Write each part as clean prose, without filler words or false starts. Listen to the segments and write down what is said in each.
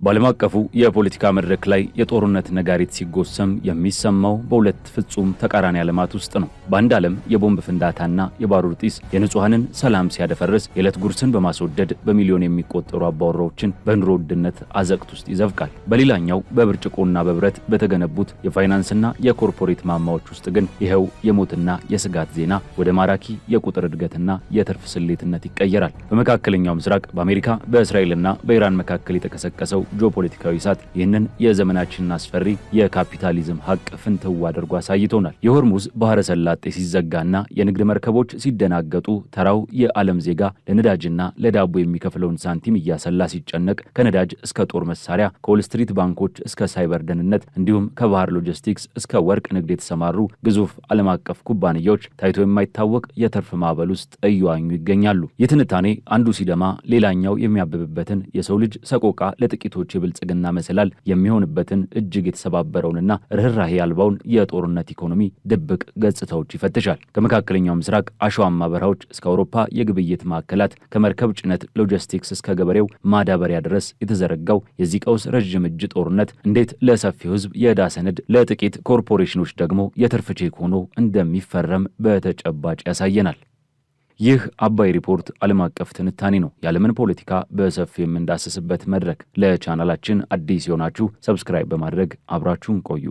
በዓለም አቀፉ የፖለቲካ መድረክ ላይ የጦርነት ነጋሪት ሲጎሰም የሚሰማው በሁለት ፍጹም ተቃራኒ ዓለማት ውስጥ ነው። በአንድ ዓለም የቦምብ ፍንዳታና የባሩድ ጢስ የንጹሐንን ሰላም ሲያደፈርስ የዕለት ጉርስን በማስወደድ በሚሊዮን የሚቆጠሩ አባወራዎችን በኑሮ ውድነት አዘቅት ውስጥ ይዘፍቃል። በሌላኛው በብርጭቆና በብረት በተገነቡት የፋይናንስና የኮርፖሬት ማማዎች ውስጥ ግን ይኸው የሞትና የስጋት ዜና ወደ ማራኪ የቁጥር እድገትና የትርፍ ስሌትነት ይቀየራል። በመካከለኛው ምስራቅ በአሜሪካ በእስራኤልና በኢራን መካከል የተቀሰቀሰው ጂኦፖለቲካዊ እሳት ይህንን የዘመናችንን አስፈሪ የካፒታሊዝም ሀቅ ፍንትው አድርጎ አሳይቶናል። የሆርሙዝ ባህረ ሰላጤ ሲዘጋና የንግድ መርከቦች ሲደናገጡ ተራው የዓለም ዜጋ ለነዳጅና ለዳቦ የሚከፍለውን ሳንቲም እያሰላ ሲጨነቅ ከነዳጅ እስከ ጦር መሳሪያ ከዎል ስትሪት ባንኮች እስከ ሳይበር ደህንነት እንዲሁም ከባህር ሎጂስቲክስ እስከ ወርቅ ንግድ የተሰማሩ ግዙፍ ዓለም አቀፍ ኩባንያዎች ታይቶ የማይታወቅ የትርፍ ማዕበል ውስጥ እየዋኙ ይገኛሉ። የትንታኔ አንዱ ሲደማ ሌላኛው የሚያብብበትን የሰው ልጅ ሰቆቃ ለጥቂቶች የብልጽግና መሰላል የሚሆንበትን እጅግ የተሰባበረውንና ርህራሄ አልባውን የጦርነት ኢኮኖሚ ድብቅ ገጽታዎች ይፈትሻል። ከመካከለኛው ምስራቅ አሸዋማ በረሃዎች እስከ አውሮፓ የግብይት ማዕከላት ከመርከብ ጭነት ሎጂስቲክስ እስከ ገበሬው ማዳበሪያ ድረስ የተዘረጋው የዚህ ቀውስ ረዥም እጅ ጦርነት እንዴት ለሰፊው ሕዝብ የዕዳ ሰነድ ለጥቂት ኮርፖሬሽኖች ደግሞ የትርፍ ቼክ ሆኖ እንደሚፈረም በተጨባጭ ያሳየናል። ይህ አባይ ሪፖርት ዓለም አቀፍ ትንታኔ ነው። የዓለምን ፖለቲካ በሰፊው የምንዳስስበት መድረክ። ለቻናላችን አዲስ የሆናችሁ ሰብስክራይብ በማድረግ አብራችሁን ቆዩ።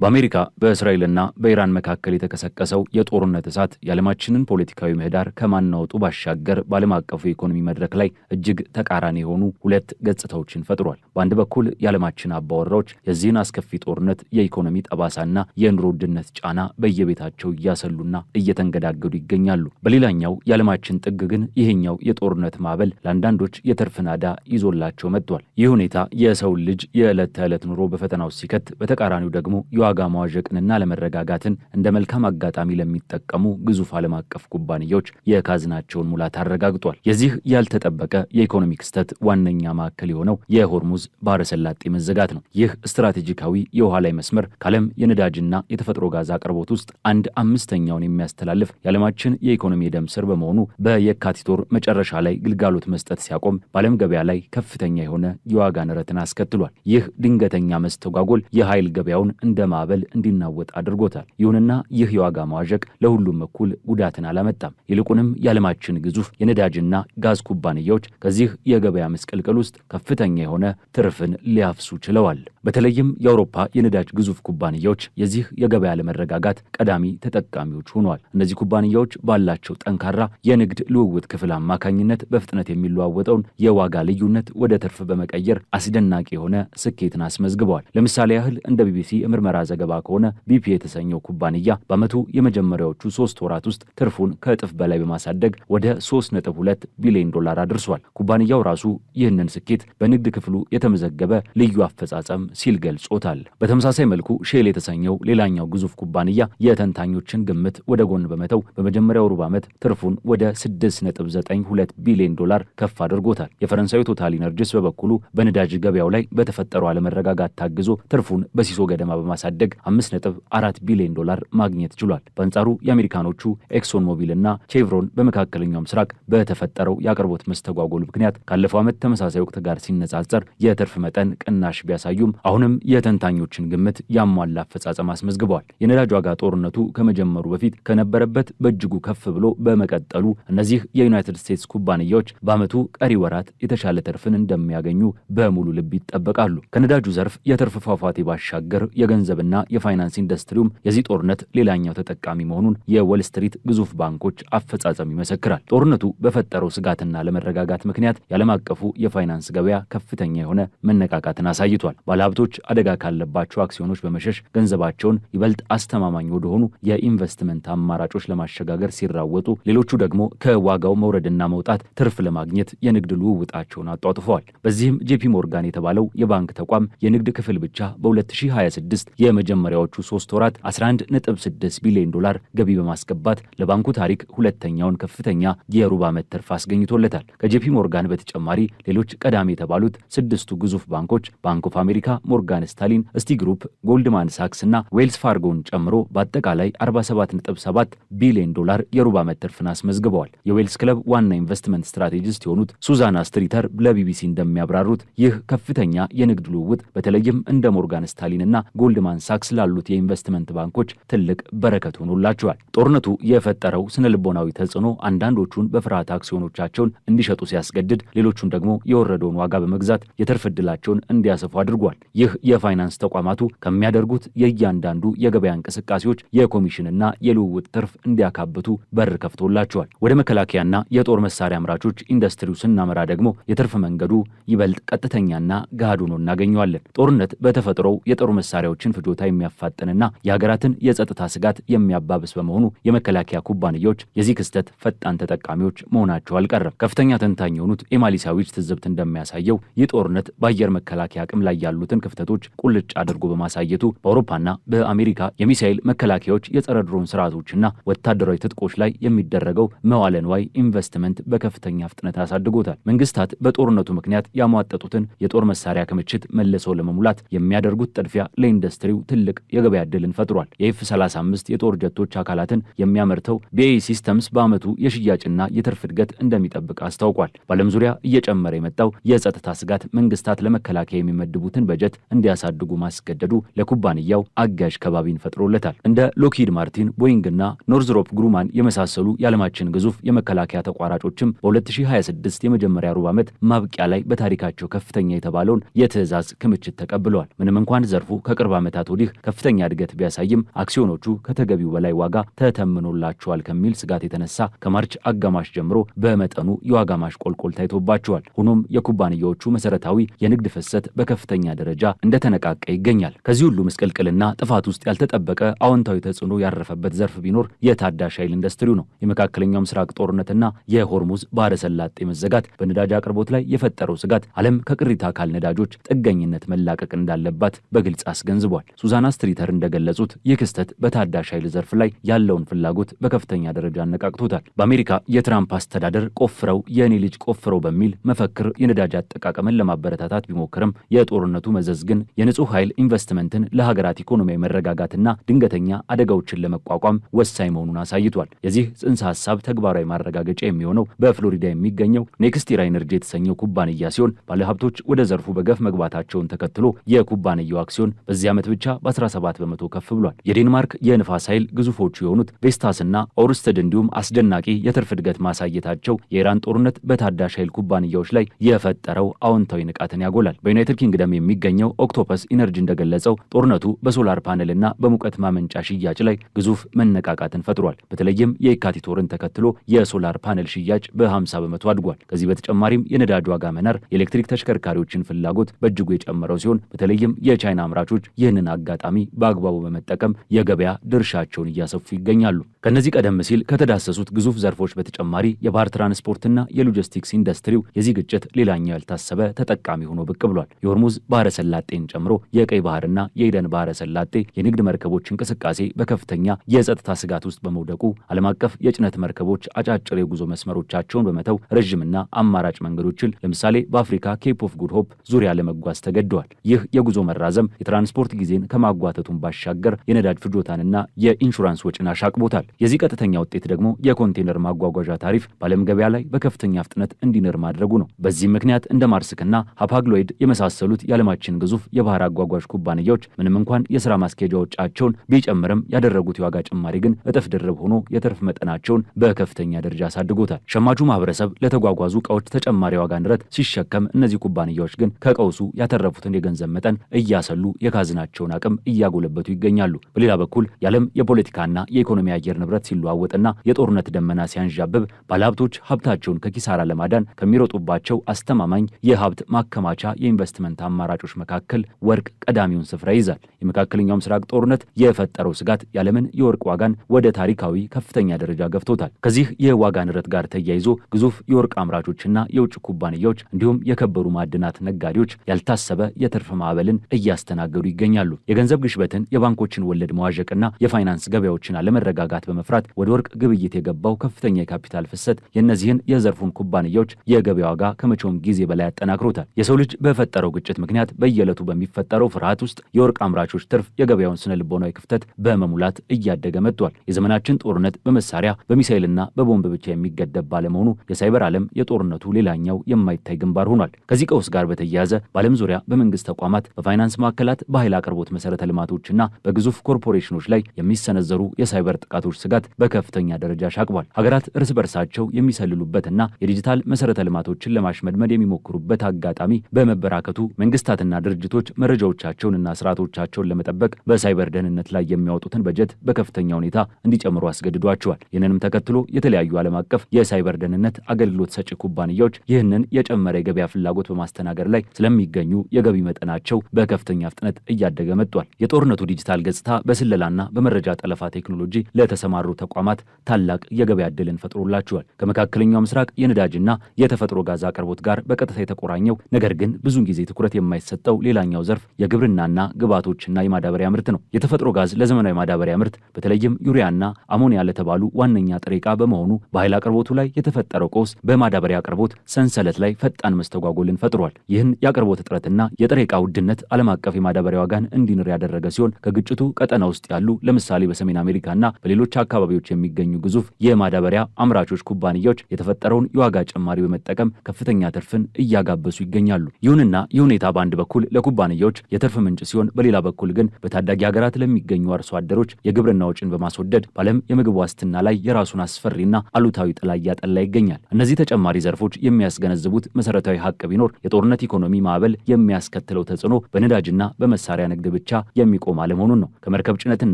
በአሜሪካ በእስራኤልና በኢራን መካከል የተቀሰቀሰው የጦርነት እሳት የዓለማችንን ፖለቲካዊ ምህዳር ከማናወጡ ባሻገር በዓለም አቀፉ የኢኮኖሚ መድረክ ላይ እጅግ ተቃራኒ የሆኑ ሁለት ገጽታዎችን ፈጥሯል። በአንድ በኩል የዓለማችን አባወራዎች የዚህን አስከፊ ጦርነት የኢኮኖሚ ጠባሳና የኑሮ ውድነት ጫና በየቤታቸው እያሰሉና እየተንገዳገዱ ይገኛሉ። በሌላኛው የዓለማችን ጥግ ግን ይሄኛው የጦርነት ማዕበል ለአንዳንዶች የትርፍ ናዳ ይዞላቸው መጥቷል። ይህ ሁኔታ የሰውን ልጅ የዕለት ተዕለት ኑሮ በፈተና ውስጥ ሲከት፣ በተቃራኒው ደግሞ የዋጋ መዋዠቅንና ለመረጋጋትን እንደ መልካም አጋጣሚ ለሚጠቀሙ ግዙፍ ዓለም አቀፍ ኩባንያዎች የካዝናቸውን ሙላት አረጋግጧል። የዚህ ያልተጠበቀ የኢኮኖሚ ክስተት ዋነኛ ማዕከል የሆነው የሆርሙዝ ባህረ ሰላጤ መዘጋት ነው። ይህ ስትራቴጂካዊ የውሃ ላይ መስመር ከዓለም የነዳጅና የተፈጥሮ ጋዝ አቅርቦት ውስጥ 1/5ኛውን የሚያስተላልፍ የዓለማችን የኢኮኖሚ የደም ስር በመሆኑ በየካቲት ወር መጨረሻ ላይ ግልጋሎት መስጠት ሲያቆም በዓለም ገበያ ላይ ከፍተኛ የሆነ የዋጋ ንረትን አስከትሏል። ይህ ድንገተኛ መስተጓጎል የኃይል ገበያውን እንደ ማዕበል እንዲናወጥ አድርጎታል። ይሁንና ይህ የዋጋ መዋዠቅ ለሁሉም እኩል ጉዳትን አላመጣም። ይልቁንም የዓለማችን ግዙፍ የነዳጅና ጋዝ ኩባንያዎች ከዚህ የገበያ መስቀልቅል ውስጥ ከፍተኛ የሆነ ትርፍን ሊያፍሱ ችለዋል። በተለይም የአውሮፓ የነዳጅ ግዙፍ ኩባንያዎች የዚህ የገበያ ለመረጋጋት ቀዳሚ ተጠቃሚዎች ሆነዋል። እነዚህ ኩባንያዎች ባላቸው ጠንካራ የንግድ ልውውጥ ክፍል አማካኝነት በፍጥነት የሚለዋወጠውን የዋጋ ልዩነት ወደ ትርፍ በመቀየር አስደናቂ የሆነ ስኬትን አስመዝግበዋል። ለምሳሌ ያህል እንደ ቢቢሲ የምርመራ ዘገባ ከሆነ BP የተሰኘው ኩባንያ በዓመቱ የመጀመሪያዎቹ 3 ወራት ውስጥ ትርፉን ከእጥፍ በላይ በማሳደግ ወደ 3.2 ቢሊዮን ዶላር አድርሷል። ኩባንያው ራሱ ይህንን ስኬት በንግድ ክፍሉ የተመዘገበ ልዩ አፈጻጸም ሲል ገልጾታል። በተመሳሳይ መልኩ ሼል የተሰኘው ሌላኛው ግዙፍ ኩባንያ የተንታኞችን ግምት ወደ ጎን በመተው በመጀመሪያው ሩብ ዓመት ትርፉን ወደ 6.92 ቢሊዮን ዶላር ከፍ አድርጎታል። የፈረንሳዩ ቶታል ኢነርጂስ በበኩሉ በነዳጅ ገበያው ላይ በተፈጠረው አለመረጋጋት ታግዞ ትርፉን በሲሶ ገደማ በማሳደግ 5.4 ቢሊዮን ዶላር ማግኘት ችሏል። በአንጻሩ የአሜሪካኖቹ ኤክሶን ሞቢል እና ቼቭሮን በመካከለኛው ምስራቅ በተፈጠረው የአቅርቦት መስተጓጎል ምክንያት ካለፈው ዓመት ተመሳሳይ ወቅት ጋር ሲነጻጸር የትርፍ መጠን ቅናሽ ቢያሳዩም አሁንም የተንታኞችን ግምት ያሟላ አፈጻጸም አስመዝግበዋል። የነዳጅ ዋጋ ጦርነቱ ከመጀመሩ በፊት ከነበረበት በእጅጉ ከፍ ብሎ በመቀጠሉ እነዚህ የዩናይትድ ስቴትስ ኩባንያዎች በዓመቱ ቀሪ ወራት የተሻለ ትርፍን እንደሚያገኙ በሙሉ ልብ ይጠበቃሉ። ከነዳጁ ዘርፍ የትርፍ ፏፏቴ ባሻገር የገንዘብና የፋይናንስ ኢንዱስትሪውም የዚህ ጦርነት ሌላኛው ተጠቃሚ መሆኑን የዎል ስትሪት ግዙፍ ባንኮች አፈጻጸም ይመሰክራል። ጦርነቱ በፈጠረው ስጋትና ለመረጋጋት ምክንያት የዓለም አቀፉ የፋይናንስ ገበያ ከፍተኛ የሆነ መነቃቃትን አሳይቷል። ባለሀብቶች አደጋ ካለባቸው አክሲዮኖች በመሸሽ ገንዘባቸውን ይበልጥ አስተማማኝ ወደሆኑ የኢንቨስትመንት አማራጮች ለማሸጋገር ሲራወጡ፣ ሌሎቹ ደግሞ ከዋጋው መውረድና መውጣት ትርፍ ለማግኘት የንግድ ልውውጣቸውን አጧጥፈዋል። በዚህም JP ሞርጋን የተባለው የባንክ ተቋም የንግድ ክፍል ብቻ በ2026 በመጀመሪያዎቹ 3 ወራት 11.6 ቢሊዮን ዶላር ገቢ በማስገባት ለባንኩ ታሪክ ሁለተኛውን ከፍተኛ የሩብ ዓመት ትርፍ አስገኝቶለታል። ከጄፒ ሞርጋን በተጨማሪ ሌሎች ቀዳሚ የተባሉት 6ቱ ግዙፍ ባንኮች ባንክ ኦፍ አሜሪካ፣ ሞርጋን ስታሊን፣ ስቲ ግሩፕ፣ ጎልድማን ሳክስ እና ዌልስ ፋርጎን ጨምሮ በአጠቃላይ 47.7 ቢሊዮን ዶላር የሩብ ዓመት ትርፍን አስመዝግበዋል። የዌልስ ክለብ ዋና ኢንቨስትመንት ስትራቴጂስት የሆኑት ሱዛና ስትሪተር ለቢቢሲ እንደሚያብራሩት ይህ ከፍተኛ የንግድ ልውውጥ በተለይም እንደ ሞርጋን ስታሊን እና ጎልድማን ሳክስ ላሉት የኢንቨስትመንት ባንኮች ትልቅ በረከት ሆኖላቸዋል። ጦርነቱ የፈጠረው ስነ ልቦናዊ ተጽዕኖ አንዳንዶቹን በፍርሃት አክሲዮኖቻቸውን እንዲሸጡ ሲያስገድድ፣ ሌሎቹን ደግሞ የወረደውን ዋጋ በመግዛት የትርፍ ዕድላቸውን እንዲያሰፉ አድርጓል። ይህ የፋይናንስ ተቋማቱ ከሚያደርጉት የእያንዳንዱ የገበያ እንቅስቃሴዎች የኮሚሽንና የልውውጥ ትርፍ እንዲያካብቱ በር ከፍቶላቸዋል። ወደ መከላከያና የጦር መሳሪያ አምራቾች ኢንዱስትሪው ስናመራ ደግሞ የትርፍ መንገዱ ይበልጥ ቀጥተኛና ገሃድ ሆኖ እናገኘዋለን። ጦርነት በተፈጥሮው የጦር መሳሪያዎችን ፍጆታ የሚያፋጥንና የሀገራትን የጸጥታ ስጋት የሚያባብስ በመሆኑ የመከላከያ ኩባንያዎች የዚህ ክስተት ፈጣን ተጠቃሚዎች መሆናቸው አልቀረም። ከፍተኛ ተንታኝ የሆኑት ኤማሊሳዊች ትዝብት እንደሚያሳየው ይህ ጦርነት በአየር መከላከያ አቅም ላይ ያሉትን ክፍተቶች ቁልጭ አድርጎ በማሳየቱ በአውሮፓና በአሜሪካ የሚሳኤል መከላከያዎች፣ የጸረ ድሮን ስርዓቶችና ወታደራዊ ትጥቆች ላይ የሚደረገው መዋለ ንዋይ ኢንቨስትመንት በከፍተኛ ፍጥነት አሳድጎታል። መንግስታት በጦርነቱ ምክንያት ያሟጠጡትን የጦር መሳሪያ ክምችት መልሰው ለመሙላት የሚያደርጉት ጥድፊያ ለኢንዱስትሪው ትልቅ የገበያ ዕድልን ፈጥሯል። የኤፍ-35 የጦር ጀቶች አካላትን የሚያመርተው BAE ሲስተምስ በዓመቱ የሽያጭና የትርፍ እድገት እንደሚጠብቅ አስታውቋል። በዓለም ዙሪያ እየጨመረ የመጣው የጸጥታ ስጋት መንግስታት ለመከላከያ የሚመድቡትን በጀት እንዲያሳድጉ ማስገደዱ ለኩባንያው አጋዥ ከባቢን ፈጥሮለታል። እንደ ሎክሂድ ማርቲን፣ ቦይንግና ኖርዝሮፕ ግሩማን የመሳሰሉ የዓለማችን ግዙፍ የመከላከያ ተቋራጮችም በ2026 የመጀመሪያ ሩብ ዓመት ማብቂያ ላይ በታሪካቸው ከፍተኛ የተባለውን የትዕዛዝ ክምችት ተቀብለዋል። ምንም እንኳን ዘርፉ ከቅርብ ዓመታት ወዲህ ከፍተኛ እድገት ቢያሳይም አክሲዮኖቹ ከተገቢው በላይ ዋጋ ተተምኖላቸዋል ከሚል ስጋት የተነሳ ከማርች አጋማሽ ጀምሮ በመጠኑ የዋጋ ማሽቆልቆል ታይቶባቸዋል። ሆኖም የኩባንያዎቹ መሰረታዊ የንግድ ፍሰት በከፍተኛ ደረጃ እንደተነቃቀ ይገኛል። ከዚህ ሁሉ ምስቅልቅልና ጥፋት ውስጥ ያልተጠበቀ አዎንታዊ ተጽዕኖ ያረፈበት ዘርፍ ቢኖር የታዳሽ ኃይል ኢንዱስትሪው ነው። የመካከለኛው ምስራቅ ጦርነትና የሆርሙዝ ባህረ ሰላጤ መዘጋት በነዳጅ አቅርቦት ላይ የፈጠረው ስጋት ዓለም ከቅሪተ አካል ነዳጆች ጥገኝነት መላቀቅ እንዳለባት በግልጽ አስገንዝቧል። ሱዛና ስትሪተር እንደገለጹት ይህ ክስተት በታዳሽ ኃይል ዘርፍ ላይ ያለውን ፍላጎት በከፍተኛ ደረጃ አነቃቅቶታል። በአሜሪካ የትራምፕ አስተዳደር ቆፍረው የኔ ልጅ ቆፍረው በሚል መፈክር የነዳጅ አጠቃቀምን ለማበረታታት ቢሞክርም የጦርነቱ መዘዝ ግን የንጹህ ኃይል ኢንቨስትመንትን ለሀገራት ኢኮኖሚያዊ መረጋጋትና ድንገተኛ አደጋዎችን ለመቋቋም ወሳኝ መሆኑን አሳይቷል። የዚህ ጽንሰ ሐሳብ ተግባራዊ ማረጋገጫ የሚሆነው በፍሎሪዳ የሚገኘው ኔክስቲራ ኢነርጂ የተሰኘው ኩባንያ ሲሆን ባለሀብቶች ወደ ዘርፉ በገፍ መግባታቸውን ተከትሎ የኩባንያው አክሲዮን በዚህ ዓመት ብቻ በ17 በመቶ ከፍ ብሏል። የዴንማርክ የንፋስ ኃይል ግዙፎቹ የሆኑት ቬስታስና ኦርስትድ እንዲሁም አስደናቂ የትርፍ እድገት ማሳየታቸው የኢራን ጦርነት በታዳሽ ኃይል ኩባንያዎች ላይ የፈጠረው አዎንታዊ ንቃትን ያጎላል። በዩናይትድ ኪንግደም የሚገኘው ኦክቶፐስ ኢነርጂ እንደገለጸው ጦርነቱ በሶላር ፓነልና በሙቀት ማመንጫ ሽያጭ ላይ ግዙፍ መነቃቃትን ፈጥሯል። በተለይም የካቲት ወርን ተከትሎ የሶላር ፓነል ሽያጭ በ50 በመቶ አድጓል። ከዚህ በተጨማሪም የነዳጅ ዋጋ መናር የኤሌክትሪክ ተሽከርካሪዎችን ፍላጎት በእጅጉ የጨመረው ሲሆን በተለይም የቻይና አምራቾች ይህንን አጋጣሚ በአግባቡ በመጠቀም የገበያ ድርሻቸውን እያሰፉ ይገኛሉ። ከነዚህ ቀደም ሲል ከተዳሰሱት ግዙፍ ዘርፎች በተጨማሪ የባህር ትራንስፖርትና የሎጂስቲክስ ኢንዱስትሪው የዚህ ግጭት ሌላኛው ያልታሰበ ተጠቃሚ ሆኖ ብቅ ብሏል። የሆርሙዝ ባህረ ሰላጤን ጨምሮ የቀይ ባህርና የኤደን ባህረ ሰላጤ የንግድ መርከቦች እንቅስቃሴ በከፍተኛ የጸጥታ ስጋት ውስጥ በመውደቁ ዓለም አቀፍ የጭነት መርከቦች አጫጭር የጉዞ መስመሮቻቸውን በመተው ረዥምና አማራጭ መንገዶችን ለምሳሌ በአፍሪካ ኬፕ ኦፍ ጉድ ሆፕ ዙሪያ ለመጓዝ ተገደዋል። ይህ የጉዞ መራዘም የትራንስፖርት ጊዜን ከማጓተቱን ባሻገር የነዳጅ ፍጆታንና የኢንሹራንስ ወጪን አሻቅቦታል። የዚህ ቀጥተኛ ውጤት ደግሞ የኮንቴነር ማጓጓዣ ታሪፍ በዓለም ገበያ ላይ በከፍተኛ ፍጥነት እንዲንር ማድረጉ ነው። በዚህ ምክንያት እንደ ማርስክና ሃፓግሎይድ የመሳሰሉት የዓለማችን ግዙፍ የባህር አጓጓዥ ኩባንያዎች ምንም እንኳን የሥራ ማስኬጃ ወጪያቸውን ቢጨምርም ያደረጉት የዋጋ ጭማሪ ግን እጥፍ ድርብ ሆኖ የትርፍ መጠናቸውን በከፍተኛ ደረጃ አሳድጎታል። ሸማቹ ማህበረሰብ ለተጓጓዙ ዕቃዎች ተጨማሪ ዋጋ ንረት ሲሸከም፣ እነዚህ ኩባንያዎች ግን ከቀውሱ ያተረፉትን የገንዘብ መጠን እያሰሉ የካዝናቸውን አቅም እያጎለበቱ ይገኛሉ። በሌላ በኩል የዓለም የፖለቲካና የኢኮኖሚ አየር ንብረት ሲለዋወጥና የጦርነት ደመና ሲያንዣብብ ባለሀብቶች ሀብታቸውን ከኪሳራ ለማዳን ከሚሮጡባቸው አስተማማኝ የሀብት ማከማቻ የኢንቨስትመንት አማራጮች መካከል ወርቅ ቀዳሚውን ስፍራ ይዛል። የመካከለኛው ምስራቅ ጦርነት የፈጠረው ስጋት የዓለምን የወርቅ ዋጋን ወደ ታሪካዊ ከፍተኛ ደረጃ ገፍቶታል። ከዚህ የዋጋ ንረት ጋር ተያይዞ ግዙፍ የወርቅ አምራቾችና የውጭ ኩባንያዎች እንዲሁም የከበሩ ማዕድናት ነጋዴዎች ያልታሰበ የትርፍ ማዕበልን እያስተናገዱ ይገኛሉ። የገንዘብ ግሽበትን፣ የባንኮችን ወለድ መዋዠቅና የፋይናንስ ገበያዎችን አለመረጋጋት በመፍራት ወደ ወርቅ ግብይት የገባው ከፍተኛ የካፒታል ፍሰት የእነዚህን የዘርፉን ኩባንያዎች የገበያ ዋጋ ከመቼውም ጊዜ በላይ አጠናክሮታል። የሰው ልጅ በፈጠረው ግጭት ምክንያት በየዕለቱ በሚፈጠረው ፍርሃት ውስጥ የወርቅ አምራቾች ትርፍ የገበያውን ስነ ልቦናዊ ክፍተት በመሙላት እያደገ መጥቷል። የዘመናችን ጦርነት በመሳሪያ በሚሳኤልና በቦምብ ብቻ የሚገደብ ባለመሆኑ የሳይበር ዓለም የጦርነቱ ሌላኛው የማይታይ ግንባር ሆኗል። ከዚህ ቀውስ ጋር በተያያዘ በዓለም ዙሪያ በመንግስት ተቋማት፣ በፋይናንስ ማዕከላት፣ በኃይል አቅርቦት መሰረተ ልማቶችና በግዙፍ ኮርፖሬሽኖች ላይ የሚሰነዘሩ የሳይበር ጥቃቶች ስጋት በከፍተኛ ደረጃ ሻቅቧል። ሀገራት እርስ በርሳቸው የሚሰልሉበትና የዲጂታል መሰረተ ልማቶችን ለማሽመድመድ የሚሞክሩበት አጋጣሚ በመበራከቱ መንግስታትና ድርጅቶች መረጃዎቻቸውንና ስርዓቶቻቸውን ለመጠበቅ በሳይበር ደህንነት ላይ የሚያወጡትን በጀት በከፍተኛ ሁኔታ እንዲጨምሩ አስገድዷቸዋል። ይህንንም ተከትሎ የተለያዩ ዓለም አቀፍ የሳይበር ደህንነት አገልግሎት ሰጪ ኩባንያዎች ይህንን የጨመረ የገበያ ፍላጎት በማስተናገድ ላይ ስለሚገኙ የገቢ መጠናቸው በከፍተኛ ፍጥነት እያደገ መጥቷል። የጦርነቱ ዲጂታል ገጽታ በስለላና በመረጃ ጠለፋ ቴክኖሎጂ ለተሰማሩ ተቋማት ታላቅ የገበያ ዕድልን ፈጥሮላቸዋል። ከመካከለኛው ምስራቅ የነዳጅና የተፈጥሮ ጋዝ አቅርቦት ጋር በቀጥታ የተቆራኘው ነገር ግን ብዙውን ጊዜ ትኩረት የማይሰጠው ሌላኛው ዘርፍ የግብርናና ግብዓቶችና የማዳበሪያ ምርት ነው። የተፈጥሮ ጋዝ ለዘመናዊ ማዳበሪያ ምርት በተለይም ዩሪያና አሞኒያ ለተባሉ ዋነኛ ጥሬ ዕቃ በመሆኑ በኃይል አቅርቦቱ ላይ የተፈጠረው ቀውስ በማዳበሪያ አቅርቦት ሰንሰለት ላይ ፈጣን መስተጓጎልን ፈጥሯል። ይህን የአቅርቦት እጥረትና የጥሬ ዕቃ ውድነት ዓለም አቀፍ የማዳበሪያ ዋጋን እንዲንር ያደረገ ሲሆን ከግጭቱ ቀጠና ውስጥ ያሉ ለምሳሌ በሰሜን አሜሪካና በሌሎች አካባቢዎች የሚገኙ ግዙፍ የማዳበሪያ አምራቾች ኩባንያዎች የተፈጠረውን የዋጋ ጭማሪ በመጠቀም ከፍተኛ ትርፍን እያጋበሱ ይገኛሉ። ይሁንና ይህ ሁኔታ በአንድ በኩል ለኩባንያዎች የትርፍ ምንጭ ሲሆን፣ በሌላ በኩል ግን በታዳጊ ሀገራት ለሚገኙ አርሶ አደሮች የግብርና ወጪን በማስወደድ በዓለም የምግብ ዋስትና ላይ የራሱን አስፈሪና አሉታዊ ጥላ እያጠላ ይገኛል። እነዚህ ተጨማሪ ዘርፎች የሚያስገነዝቡት መሰረታዊ ሀቅ ቢኖር የጦርነት ኢኮኖሚ ማዕበል የሚያስከትለው ተጽዕኖ በነዳጅና በመሳሪያ ንግድ ብቻ የሚቆም አለመሆኑን ነው። ከመርከብ ጭነትና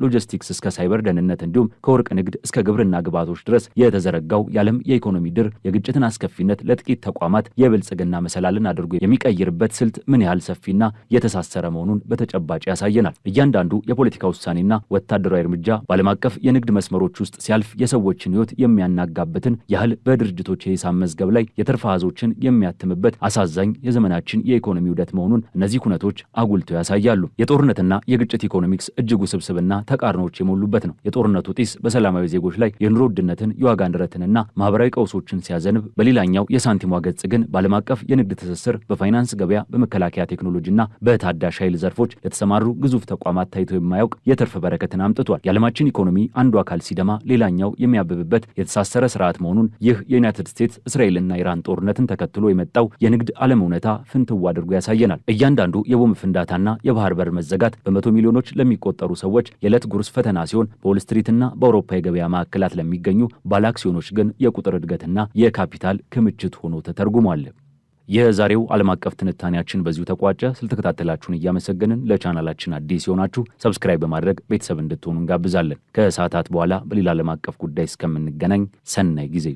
ሎጂስቲክስ እስከ ሳይበር ደህንነት እንዲሁም ከወርቅ ንግድ እስከ ግብርና ግብዓቶች ድረስ የተዘረጋው የዓለም የኢኮኖሚ ድር የግጭትን አስከፊነት ለጥቂት ተቋማት የብልጽግና መሰላልን አድርጎ የሚቀይርበት ስልት ምን ያህል ሰፊና የተሳሰረ መሆኑን በተጨባጭ ያሳየናል። እያንዳንዱ የፖለቲካ ውሳኔና ወታደራዊ እርምጃ በዓለም አቀፍ የንግድ መስመሮች ውስጥ ሲያልፍ የሰዎችን ሕይወት የሚያናጋበትን ያህል በድርጅቶች የሂሳብ መዝገብ ላይ የትርፍ አሃዞችን የሚያትምበት አሳዛኝ የዘመናችን የኢኮኖሚ ውደት መሆኑን እነዚህ ኩነቶች አጉልተው ያሳያሉ። የጦርነትና የግጭት ኢኮኖሚክስ እጅግ ውስብስብና ተቃርኖዎች የሞሉበት ነው። የጦርነቱ ጢስ በሰላማዊ ዜጎች ላይ የኑሮ ውድነትን፣ የዋጋ ንረትንና ማህበራዊ ቀውሶችን ሲያዘንብ፣ በሌላኛው የሳንቲሟ ገጽ ግን በዓለም አቀፍ የንግድ ትስስር፣ በፋይናንስ ገበያ፣ በመከላከያ ቴክኖሎጂና በታዳሽ ኃይል ዘርፎች ለተሰማሩ ግዙፍ ተቋማት ታይቶ የማያውቅ የትርፍ በረከትን አምጥቷል። የዓለማችን ኢኮኖሚ አንዱ አካል ሲደማ ሌላኛው የሚያብብበት የተሳሰረ ስርዓት መሆኑን ይህ የዩናይትድ ስቴትስ እስራኤልና ኢራን ጦርነትን ተከትሎ የመጣው የንግድ ዓለም እውነታ ፍንትው አድርጎ ያሳየናል። እያንዳንዱ የቦምብ ፍንዳታና የባህር በር መዘጋት በመቶ ሚሊዮኖች ለሚቆጠሩ ሰዎች የዕለት ጉርስ ፈተና ሲሆን፣ በዎል ስትሪትና በአውሮፓ የገበያ ማዕከላት ለሚገኙ ባለአክሲዮኖች ግን የቁጥር እድገትና የካፒታል ክምችት ሆኖ ተተርጉሟል። የዛሬው ዓለም አቀፍ ትንታኔያችን በዚሁ ተቋጨ። ስለተከታተላችሁን እያመሰገንን ለቻናላችን አዲስ የሆናችሁ ሰብስክራይብ በማድረግ ቤተሰብ እንድትሆኑ እንጋብዛለን። ከሰዓታት በኋላ በሌላ ዓለም አቀፍ ጉዳይ እስከምንገናኝ ሰናይ ጊዜ